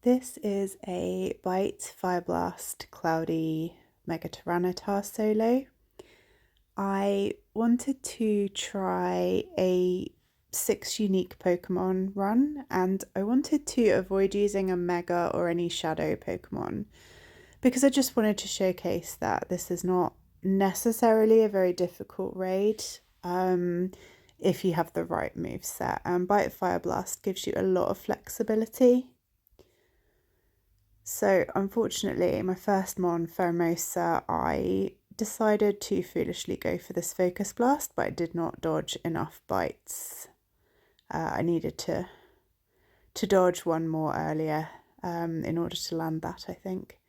This is a Bite Fire Blast Cloudy Mega Tyranitar solo. I wanted to try a 6 unique Pokemon run, and I wanted to avoid using a Mega or any Shadow Pokemon because I just wanted to showcase that this is not necessarily a very difficult raid if you have the right moveset. And Bite Fire Blast gives you a lot of flexibility. So unfortunately, my first Mon, Pheromosa, I decided to foolishly go for this Focus Blast, but I did not dodge enough bites. I needed to dodge one more earlier in order to land that, I think.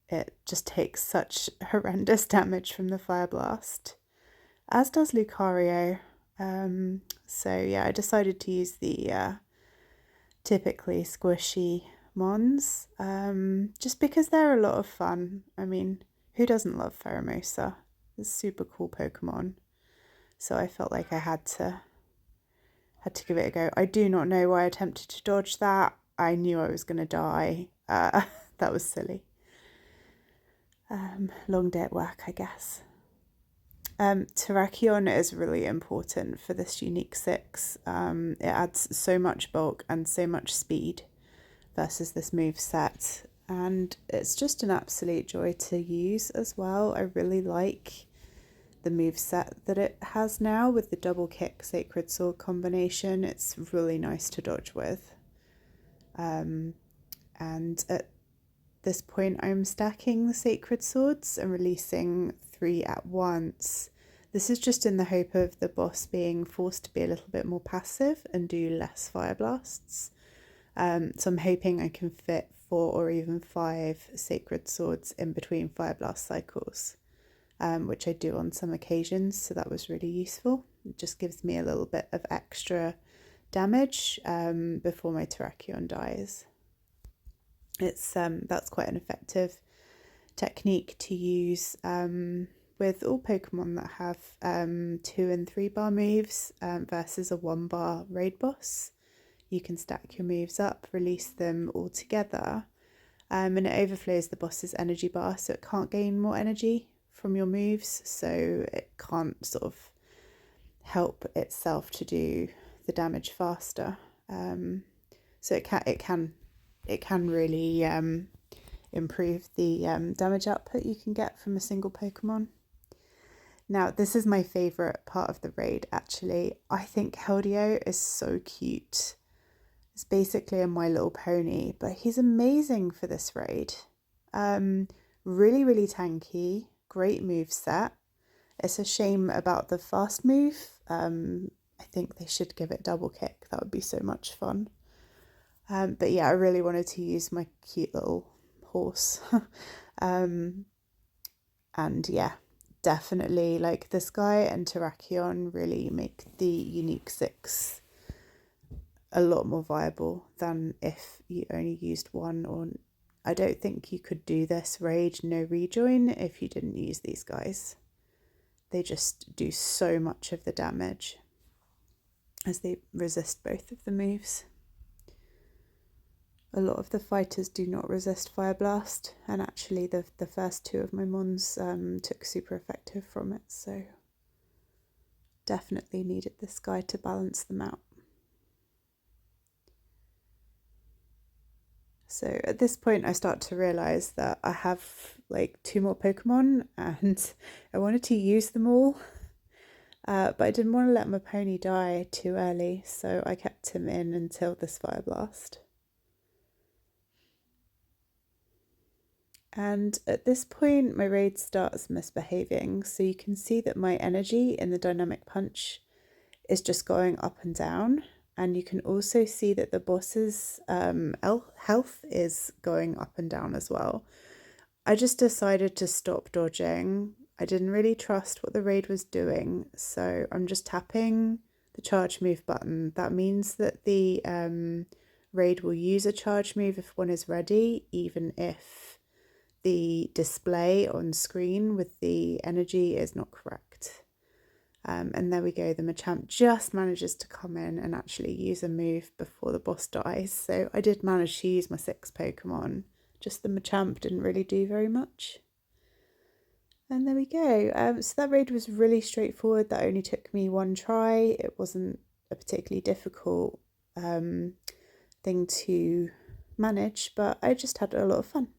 It just takes such horrendous damage from the Fire Blast, as does Lucario. So yeah, I decided to use the typically squishy Mons, just because they're a lot of fun. I mean, who doesn't love Pheromosa? It's a super cool Pokemon. So I felt like I had to give it a go. I do not know why I attempted to dodge that. I knew I was going to die. That was silly. Long day at work, I guess. Terrakion is really important for this unique 6. It adds so much bulk and so much speed versus this move set, and it's just an absolute joy to use as well. I really like the move set that it has now with the double kick Sacred Sword combination. It's really nice to dodge with. And at this point I'm stacking the Sacred Swords and releasing 3 at once. This is just in the hope of the boss being forced to be a little bit more passive and do less Fire Blasts. So I'm hoping I can fit 4 or even 5 Sacred Swords in between Fire Blast cycles, which I do on some occasions, so that was really useful. It just gives me a little bit of extra damage before my Terrakion dies. It's that's quite an effective technique to use with all Pokemon that have 2 and 3 bar moves versus a 1 bar raid boss. You can stack your moves up, release them all together, and it overflows the boss's energy bar, so it can't gain more energy from your moves, so it can't sort of help itself to do the damage faster. So it can really improve the damage output you can get from a single Pokemon. Now, this is my favourite part of the raid, actually. I think Keldeo is so cute. It's basically a My Little Pony, but he's amazing for this raid. Really, really tanky, great move set. It's a shame about the fast move. I think they should give it double kick. That would be so much fun. But yeah, I really wanted to use my cute little horse. And yeah, definitely like this guy and Terrakion really make the unique 6 a lot more viable than if you only used one. Or I don't think you could do this raid no rejoin if you didn't use these guys. They just do so much of the damage as they resist both of the moves. A lot of the fighters do not resist Fire Blast, and actually the first 2 of my Mons took super effective from it, so definitely needed this guy to balance them out. So at this point I start to realise that I have like 2 more Pokemon and I wanted to use them all, but I didn't want to let my pony die too early, so I kept him in until this Fire Blast. And at this point my raid starts misbehaving, so you can see that my energy in the Dynamic Punch is just going up and down, and you can also see that the boss's health is going up and down as well. I just decided to stop dodging. I didn't really trust what the raid was doing, so I'm just tapping the charge move button. That means that the raid will use a charge move if one is ready, even if the display on screen with the energy is not correct. And there we go, the Machamp just manages to come in and actually use a move before the boss dies. So I did manage to use my 6 Pokemon, just the Machamp didn't really do very much. And there we go. So that raid was really straightforward. That only took me 1 try. It wasn't a particularly difficult thing to manage, but I just had a lot of fun.